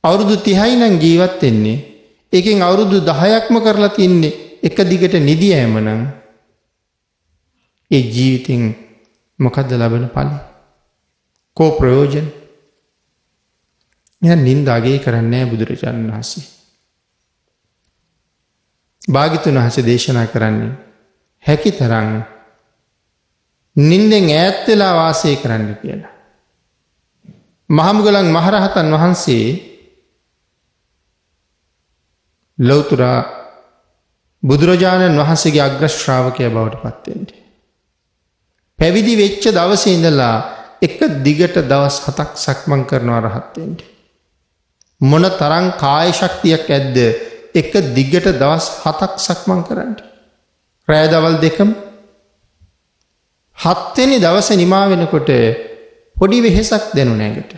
අවුරුදු 30යි නම් ජීවත් වෙන්නේ ඒකෙන් අවුරුදු 10ක්ම කරලා තින්නේ එක දිගට නිදියෑම නම් ඒ ජීවිතෙන් මොකද්ද ලබන ඵලෙ? කෝ ප්‍රයෝජන? මෙයා නින්දාගේ කරන්නේ නැහැ බුදුරජාණන් වහන්සේ. භාග්‍යවතුන් වහන්සේ දේශනා කරන්නේ හැකිතරම් නින්දෙන් ඈත් වෙලා වාසය කරන්න කියලා. මහමුගලන් මහරහතන් වහන්සේ ලෞතර බුදුරජාණන් වහන්සේගේ අග්‍ර ශ්‍රාවකයා බවට පත් වෙන්නේ. පැවිදි වෙච්ච දවසේ ඉඳලා එක දිගට දවස් 7ක් සක්මන් කරනවා රහත් වෙන්න. මොන තරම් කාය ශක්තියක් ඇද්ද එක දිගට දවස් 7ක් සක්මන් කරන්න. රෑ දවල් දෙකම 7 වෙනි දවසේ නිමා වෙනකොට පොඩි වෙහෙසක් දැනුනේ නැගට.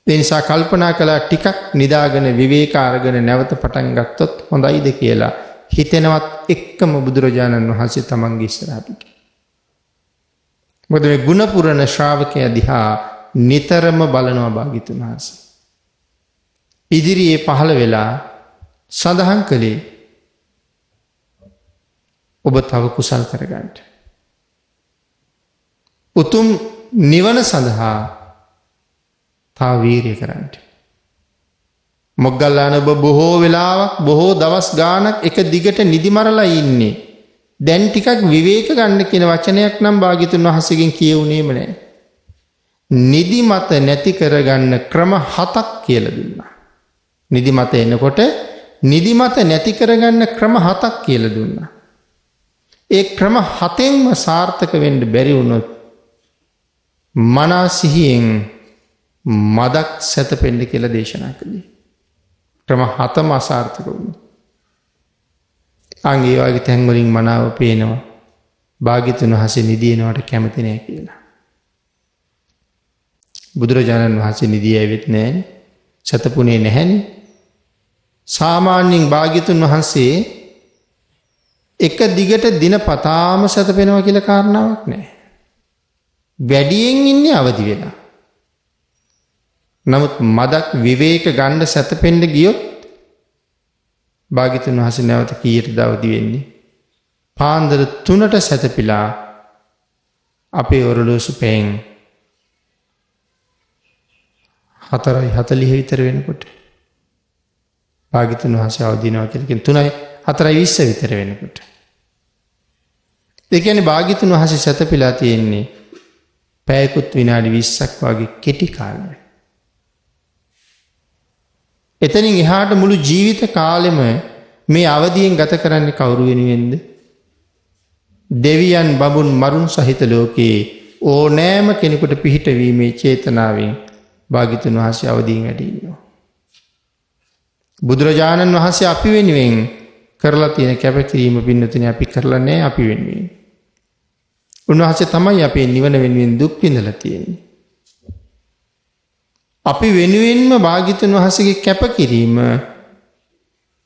ඒ නිසා කල්පනා කළා ටිකක් නිදාගෙන විවේක අරගෙන නැවත පටන් ගත්තොත් හොඳයිද කියලා හිතෙනවත් එක්කම බුදුරජාණන් වහන්සේ තමන්ගේ ඉස්සරහට. මොකද මේ ගුණ පුරණ ශ්‍රාවකයා දිහා නිතරම බලනවා භාග්‍යවතුන් වහන්සේ. ඉදිරියේ පහළ වෙලා සඳහන් කළේ ඔබ තව කුසල් කරගන්න. උතුම් නිවන සඳහා තා වීරිය කරන්න. මොග්ගල්ලාන ඔබ බොහෝ වෙලාවක් බොහෝ දවස් ගාණක් එක දිගට නිදි මරලා ඉන්නේ. දැන් ටිකක් විවේක ගන්න කියන වචනයක් නම් භාග්‍යවතුන් වහන්සේගෙන් කියුණේම නැහැ. නිදිමත නැති කරගන්න ක්‍රම 7ක් කියලා දුන්නා. නිදිමත එනකොට නිදිමත නැති කරගන්න ක්‍රම 7ක් කියලා දුන්නා. ඒ ක්‍රම 7ෙන්ම සාර්ථක වෙන්න බැරි වුණොත් මනස සිහියෙන් මදක් සැතපෙන්න කියලා දේශනා කළේ. ක්‍රම 7ම අසාර්ථක වුණා. ඒ වගේ තැන් වලින් මනාව පේනවා භාග්‍යවතුන් වහන්සේ නිදිනවට කැමති නැහැ කියලා. බුදුරජාණන් වහන්සේ නිදිය ඇවිත් නැහැනේ. සතපුනේ නැහැනේ. සාමාන්‍යයෙන් භාග්‍යවතුන් වහන්සේ එක දිගට දිනපතාම සතපෙනවා කියලා කාරණාවක් නැහැ. වැඩියෙන් ඉන්නේ අවදි වෙලා. නමුත් මදක් විවේක ගන්න සතපෙන්න ගියොත් භාග්‍යවතුන් වහන්සේ නැවත කීයටද අවදි වෙන්නේ? පාන්දර 3ට සතපිලා අපේ ඔරලෝසු පෙන් 4:40 විතර වෙනකොට භාග්‍යවතුන් වහන්සේ අවදිනවා කියලා කියන 4:20 විතර වෙනකොට. ඒ කියන්නේ භාග්‍යවතුන් වහන්සේ සතපිලා තියෙන්නේ පැයකුත් විනාඩි 20ක් වගේ කෙටි කාලයක්. එතනින් එහාට මුළු ජීවිත කාලෙම මේ අවදියෙන් ගත කරන්නේ කවුරු වෙනුවෙන්ද? දෙවියන් බඹුන් මරුන් සහිත ලෝකයේ ඕනෑම කෙනෙකුට පිහිටවීමේ චේතනාවෙන් භාග්‍යතුන් වහන්සේ අවදීන් වැඩ ඉන්නවා. බුදුරජාණන් වහන්සේ අපි වෙනුවෙන් කරලා තියෙන කැපකිරීම පින්නතුනේ අපි කරලා නැහැ අපි වෙනුවෙන්. උන්වහන්සේ තමයි අපේ නිවන වෙනුවෙන් දුක් විඳලා තියෙන්නේ. අපි වෙනුවෙන්ම භාග්‍යතුන් වහන්සේගේ කැපකිරීම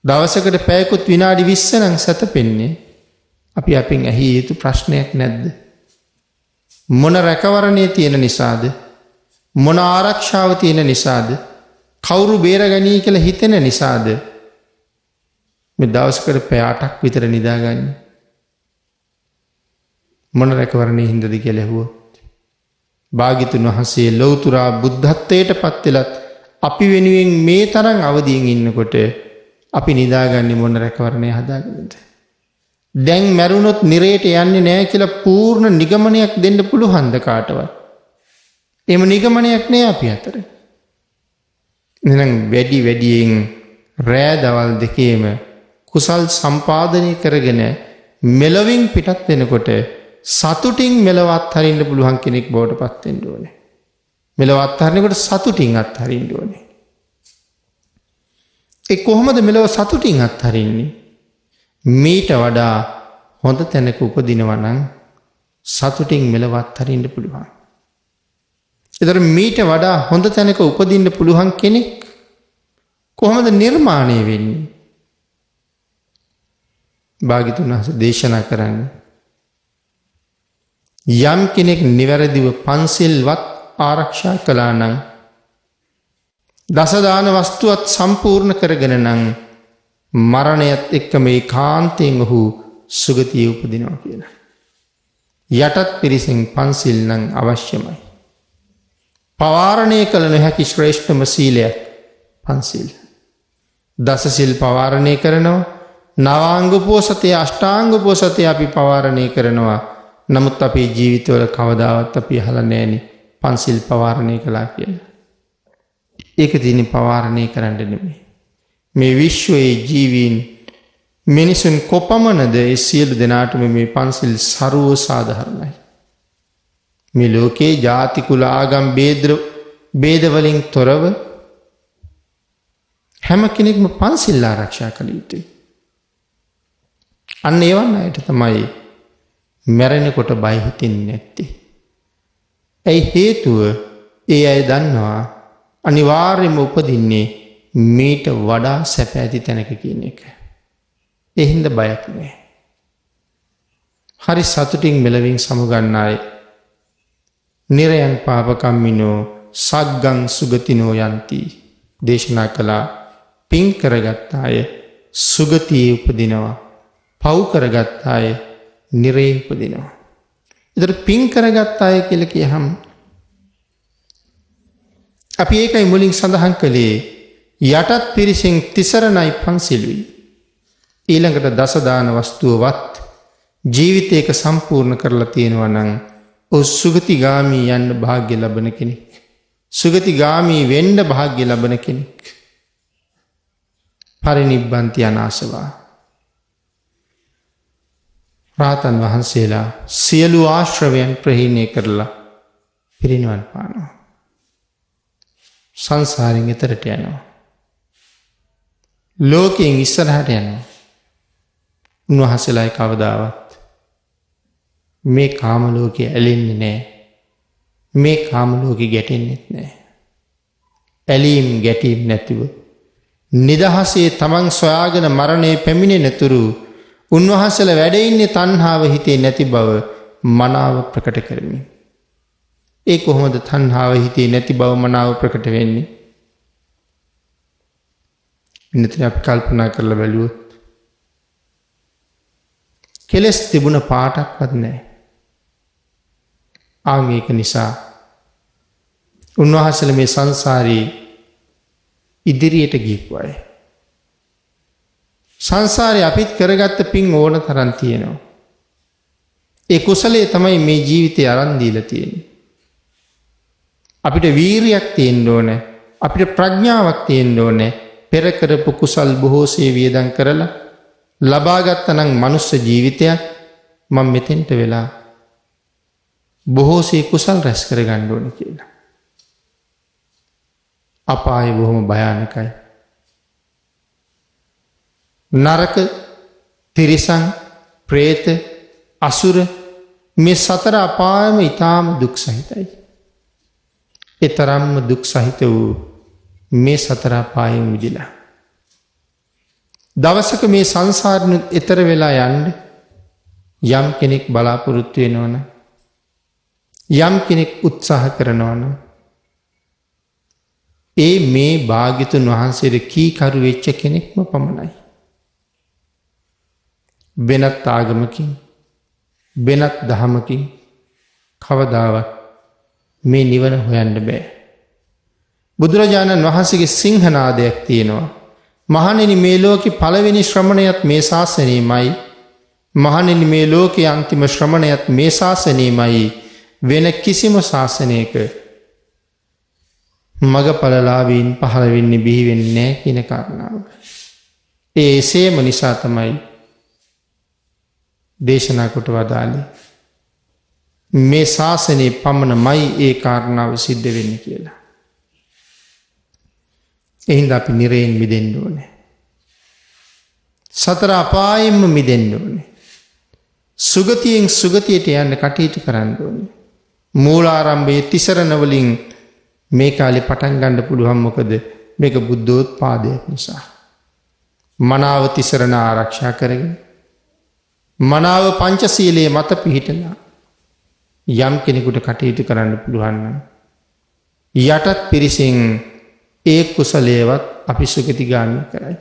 දවසකට පැයකුත් විනාඩි 20 නම් සැතපෙන්නේ අපි අපෙන් ඇහිය යුතු ප්‍රශ්නයක් නැද්ද? මොන රැකවරණය තියෙන නිසාද? මොන ආරක්ෂාව තියෙන නිසාද? කවුරු බේරගනී කියලා හිතෙන නිසාද මේ දවසකට පැය 8ක් විතර නිදාගන්නේ? මොන රැකවරණේ හින්දාද කියලා ඇහුවොත් භාග්‍යතුන් වහන්සේ ලෞතර බුද්ධත්වයට පත් වෙලත් අපි වෙනුවෙන් මේ තරම් අවදීන් ඉන්නකොට අපි නිදාගන්නේ මොන රැකවරණේ හදාගෙනද? දැන් මැරුණොත් නිරේට යන්නේ නැහැ කියලා පූර්ණ නිගමනයක් දෙන්න පුළුවන්ද කාටවත්? එහෙම නිගමනයක් නෑ අපි අතර. එහෙනම් වැඩියෙන් රෑ දවල් දෙකේම කුසල් සම්පාදනය කරගෙන මෙලවින් පිටත් වෙනකොට සතුටින් මෙලව අත්හරින්න පුළුවන් කෙනෙක් බවට පත් වෙන්න ඕනේ. මෙලව අත්හරිනකොට සතුටින් අත්හරින්න ඕනේ. ඒ කොහොමද මෙලව සතුටින් අත්හරින්නේ? මීට වඩා හොඳ තැනක උපදිනවා නම් සතුටින් මෙලව අත්හරින්න පුළුවන්. ඒතර මීට වඩා හොඳ තැනක උපදින්න පුළුවන් කෙනෙක් කොහොමද නිර්මාණය වෙන්නේ? භාග්‍යතුන් වහන්සේ දේශනා කරන්නේ යම් කෙනෙක් නිවැරදිව පන්සිල්වත් ආරක්ෂා කළා නම් දසදාන වස්තුවත් සම්පූර්ණ කරගෙන නම් මරණයත් එක්ක මේ කාන්තයෙන් ඔහු සුගතිය උපදිනවා කියලා. යටත් පිරිසෙන් පන්සිල් නම් අවශ්‍යමයි. පවාරණය කළ නොහැකි ශ්‍රේෂ්ඨම සීලයක් පන්සිල්. දසසිල් පවාරණය කරනවා. නවාංග උපෝසතය අෂ්ටාංග උපෝසතය අපි පවාරණය කරනවා. නමුත් අපේ ජීවිතවල කවදාවත් අපි අහලා නැහැනේ පන්සිල් පවාරණය කළා කියලා. ඒක තියෙන්නේ පවාරණය කරන්න නෙමෙයි. මේ විශ්වයේ ජීවීන් මිනිසුන් කොපමණද ඒ සියලු දෙනාටම මේ පන්සිල් ਸਰව සාධාරණයි. මේ ලෝකේ ජාති කුල ආගම් ભેද වලින් තොරව හැම කෙනෙක්ම පන්සිල් ආරක්ෂා කළ යුතුයි. අන්න ඒවන් අයට තමයි මැරෙනකොට බය හිතෙන්නේ නැත්තේ. ඇයි හේතුව? ඒ අය දන්නවා අනිවාර්යයෙන්ම උපදින්නේ මීට වඩා සැප ඇති තැනක කියන එක. ඒ හින්දා බයක් නැහැ. හරි සතුටින් මෙලවින් සමුගන්න අය නිරයන් පාපකම්මිනෝ සග්ගං සුගතිනෝ යන්ති දේශනා කළා. පින් කරගත් අය සුගතියේ උපදිනවා. පව් කරගත් අය නිරේ උපදිනවා. ඒතර පින් කරගත් අය කියලා කියහම අපි ඒකයි මුලින් සඳහන් කළේ යටත් පිරිසෙන් තිසරණයි පන්සිලුයි. ඊළඟට දසදාන වස්තුවවත් ජීවිතයක සම්පූර්ණ කරලා තියෙනවා නම් ඔහු සුගතිගාමී යන්න භාග්‍ය ලබන කෙනෙක්. සුගතිගාමී වෙන්න භාග්‍ය ලබන කෙනෙක්. පරිනිබ්බන්ති අනාසවා. රාතන් වහන්සේලා සියලු ආශ්‍රවයන් ප්‍රහීණය කරලා පිරිනිවන් පානවා. සංසාරයෙන් එතරට යනවා. ලෝකයෙන් ඉස්සරහට යනවා. උන්වහන්සේලා කවදාවත් මේ කාම ලෝකේ ඇලෙන්නේ නැහැ. මේ කාම ලෝකෙ ගැටෙන්නෙත් නැහැ. ඇලීම් ගැටීම් නැතිව නිදහසේ තමන් සොයාගෙන මරණය පැමිණෙන තුරු උන්වහන්සේලා වැඩ ඉන්නේ තණ්හාව හිතේ නැති බව මනාව ප්‍රකට කරමින්. ඒ කොහොමද තණ්හාව හිතේ නැති බව මනාව ප්‍රකට වෙන්නේ? ඉන්නතර අපි කල්පනා කරලා බැලුවොත් කෙලස් තිබුණ පාටක්වත් නැහැ. ඒක නිසා උන්වහන්සේලා මේ සංසාරේ ඉදිරියට ගිහපු අය. සංසාරේ අපිත් කරගත්ත පින් ඕන තරම් තියෙනවා. ඒ කුසලයේ තමයි මේ ජීවිතය අරන් දීලා තියෙන්නේ. අපිට වීරියක් තියෙන්න ඕනේ. අපිට ප්‍රඥාවක් තියෙන්න ඕනේ. පෙර කරපු කුසල් බොහෝසේ වියදම් කරලා ලබාගත්ත නම් මනුස්ස ජීවිතයක් මම මෙතෙන්ට වෙලා බොහෝසේ කුසල් රැස් කරගන්න ඕනේ කියලා. අපාය බොහොම භයානකයි. නරක, තිරිසන්, ප්‍රේත, අසුර මේ සතර අපායම ඊටාම දුක් සහිතයි. ඒ තරම්ම දුක් සහිත වූ මේ සතර අපායෙන් මිදලා දවසක මේ සංසාරෙන් එතර වෙලා යන්න යම් කෙනෙක් බලාපොරොත්තු වෙනවනම්, යම් කෙනෙක් උත්සාහ කරනවනම්, ඒ මේ භාග්‍යතුන් වහන්සේට කීකරු වෙච්ච කෙනෙක්ම පමණයි. වෙනත් ආගමකින්, වෙනත් දහමකින් කවදාවත් මේ නිවන හොයන්න බෑ. බුදුරජාණන් වහන්සේගේ සිංහනාදයක් තියෙනවා. මහණෙනි, මේ ලෝකේ පළවෙනි ශ්‍රමණයත් මේ ශාසනයමයි. මහණෙනි, මේ ලෝකේ අන්තිම ශ්‍රමණයත් මේ ශාසනයමයි. වෙන කිසිම ශාසනයක මගපලලාවීන් පහළ වෙන්නේ බිහි වෙන්නේ නැහැ කියන කාරණාව. ඒ එසේම නිසා තමයි දේශනා කොට වදාළේ මේ ශාසනයේ පමණමයි ඒ කාරණාව සිද්ධ වෙන්නේ කියලා. එහෙනම් අපි නිරයෙන් මිදෙන්න ඕනේ. සතර අපායෙන්ම මිදෙන්න ඕනේ. සුගතියෙන් සුගතියට යන්න කටයුතු කරන්න ඕනේ. මූලාරම්භයේ තිසරණ වලින් මේ කාලේ පටන් ගන්න පුළුවන්. මොකද මේක බුද්ධෝත්පාදයක් නිසා. මනාව තිසරණ ආරක්ෂා කරගෙන, මනාව පංචශීලයේ මත පිහිටලා යම් කෙනෙකුට කටයුතු කරන්න පුළුවන් නම් යටත් පිරිසින් ඒ කුසලයේවත් අපි සුගතිගාමී කරයි.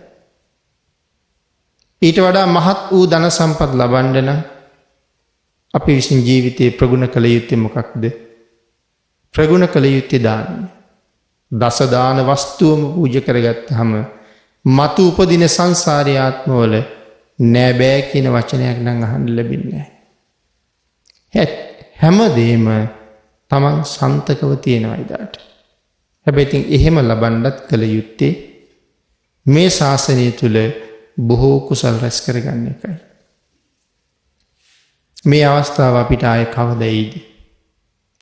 ඊට වඩා මහත් වූ ධන සම්පත් ලබන්න නම් අපි විසින් ජීවිතේ ප්‍රගුණ කළ යුත්තේ මොකක්ද? ප්‍රගුණ කළ යුත්තේ දානය. දස දාන වස්තුවම පූජා කරගත්තාම මතු උපදින සංසාරී ආත්මවල නෑ බෑ කියන වචනයක් නම් අහන්න ලැබෙන්නේ නැහැ. හැමදේම තමන් සන්තකව තියෙනවා ඉදාට. හැබැයි ඉතින් එහෙම ලබන්නත් කළ යුත්තේ මේ ශාසනය තුල බොහෝ කුසල් රැස් කරගන්න එකයි. මේ අවස්ථාව අපිට ආයේ කවදයිද?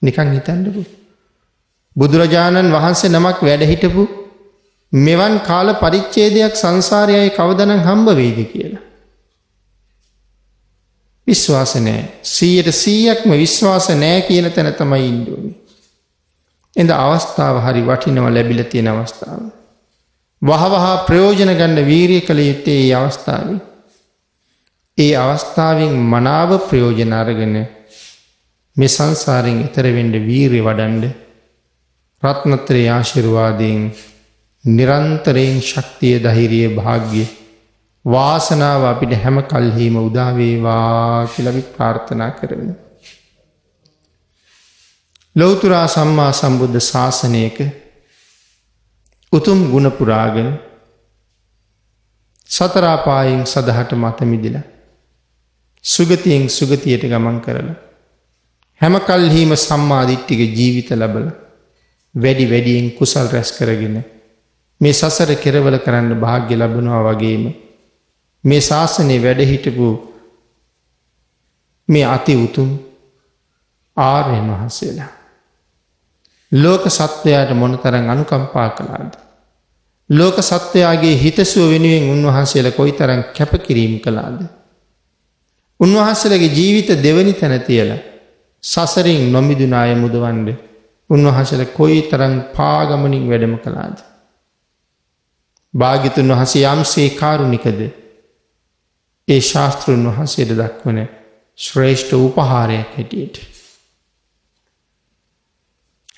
නිකන් හිතන්නකෝ. බුදුරජාණන් වහන්සේ නමක් වැඩ හිටපු මෙවන් කාල පරිච්ඡේදයක් සංසාරයේ කවදනම් හම්බ වෙයිද කියලා. විශ්වාස නැහැ. 100%ක්ම විශ්වාස නැහැ කියන තැන තමයි ඉන්න ඕනේ. එඳ අවස්ථාව හරි වටිනවා ලැබිලා තියෙන අවස්ථාව. වහවහ ප්‍රයෝජන ගන්න වීරිය කළ යුත්තේ මේ අවස්ථාවේ. ඒ අවස්ථාවෙන් මනාව ප්‍රයෝජන අරගෙන මේ සංසාරයෙන් එතර වෙන්න වීරිය වඩන්න රත්නත්‍රයේ ආශිර්වාදයෙන් නිරන්තරයෙන් ශක්තිය, ධෛර්යය, වාග්ය, වාසනාව අපිට හැම කල්හිම උදා වේවා කියලා අපි ප්‍රාර්ථනා කරමු. ලෞතර සම්මා සම්බුද්ධ ශාසනයක උතුම් ගුණ පුරාගෙන සතර අපායෙන් සදහට මත මිදිලා සුගතියෙන් සුගතියට ගමන් කරලා හැම කල්හිම සම්මා දිට්ඨික ජීවිත ලැබලා වැඩි වැඩියෙන් කුසල් රැස් කරගෙන මේ සසර කෙරවල කරන්න වාග්ය ලැබුණා වගේම මේ ශාසනයේ වැඩ හිටපු මේ අති උතුම් ආර්යයන් වහන්සේලා ලෝක සත්වයාට මොනතරම් අනුකම්පා කළාද? ලෝක සත්වයාගේ හිතසුව වෙනුවෙන් උන්වහන්සේලා කොයිතරම් කැපකිරීම කළාද? උන්වහන්සේලාගේ ජීවිත දෙවනි තැන තියලා සසරින් නොමිදුන අය මුදවන්න උන්වහන්සේලා කොයිතරම් පාගමනින් වැඩම කළාද? භාග්‍යතුන් වහන්සේ යම්සේ කාරුණිකද ඒ ශාස්ත්‍රඥ වහන්සේට දක්වන ශ්‍රේෂ්ඨ උපහාරයක් හැටියට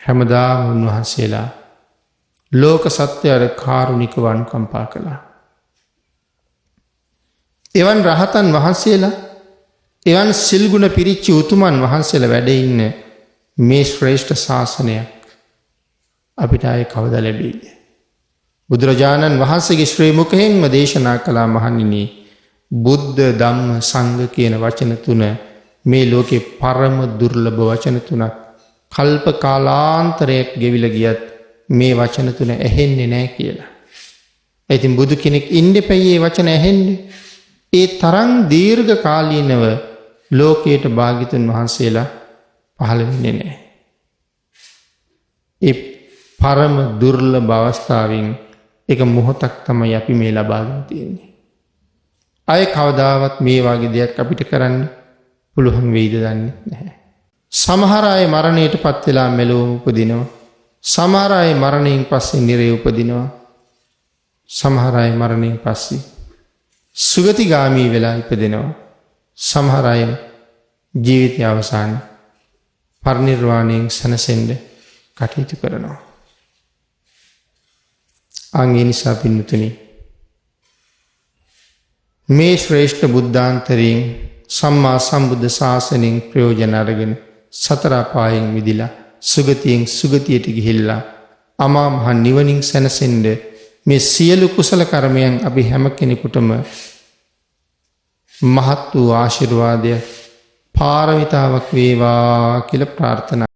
හැමදාම උන්වහන්සේලා ලෝක සත්‍යයට කාරුණිකව අනුකම්පා කළා. එවන් රහතන් වහන්සේලා, එවන් සිල්ගුණ පිරිච්ච උතුමන් වහන්සේලා වැඩ ඉන්න මේ ශ්‍රේෂ්ඨ ශාසනයක් අපිට ආයේ කවදා ලැබෙයිද? බුදුරජාණන් වහන්සේගේ ශ්‍රී මුඛයෙන්ම දේශනා කළා මහණෙනි, බුද්ධ ධම්ම සංඝ කියන වචන තුන මේ ලෝකේ පරම දුර්ලභ වචන තුනක්. කල්ප කාලාන්තරයක් ගෙවිලා ගියත් මේ වචන තුන ඇහෙන්නේ නැහැ කියලා. ඉතින් බුදු කෙනෙක් ඉන්න දෙපැයි මේ වචන ඇහෙන්නේ. ඒ තරම් දීර්ඝ කාලීනව ලෝකයට භාග්‍යතුන් වහන්සේලා පහළ වෙන්නේ නැහැ. ඒ පරම දුර්ලභ අවස්ථාවෙන් එක මොහොතක් තමයි අපි මේ ලබාගෙන තියෙන්නේ. අය කවදාවත් මේ වගේ දෙයක් අපිට කරන්න පුළුවන් වෙයිද දන්නේ නැහැ. සමහර අය මරණයට පත් වෙලා මෙලොවම උපදිනවා. සමහර අය මරණයෙන් පස්සේ නිරේ උපදිනවා. සමහර අය මරණයෙන් පස්සේ සුගතිගාමී වෙලා ඉපදෙනවා. සමහර අය ජීවිතය අවසාන පරිනිර්වාණයෙන් සැනසෙන්න කටයුතු කරනවා. ඒ නිසා පින්වතුනි මේ ශ්‍රේෂ්ඨ බුද්ධාන්තරයෙන් සම්මා සම්බුද්ධ ශාසනයෙන් ප්‍රයෝජන අරගෙන සතර අපායෙන් මිදිලා සුගතියෙන් සුගතියට ගිහිල්ලා අමා මහ නිවනින් සැනසෙන්න මේ සියලු කුසල කර්මයන් අපි හැම කෙනෙකුටම මහත් වූ ආශිර්වාදය පාරමිතාවක් වේවා කියලා ප්‍රාර්ථනා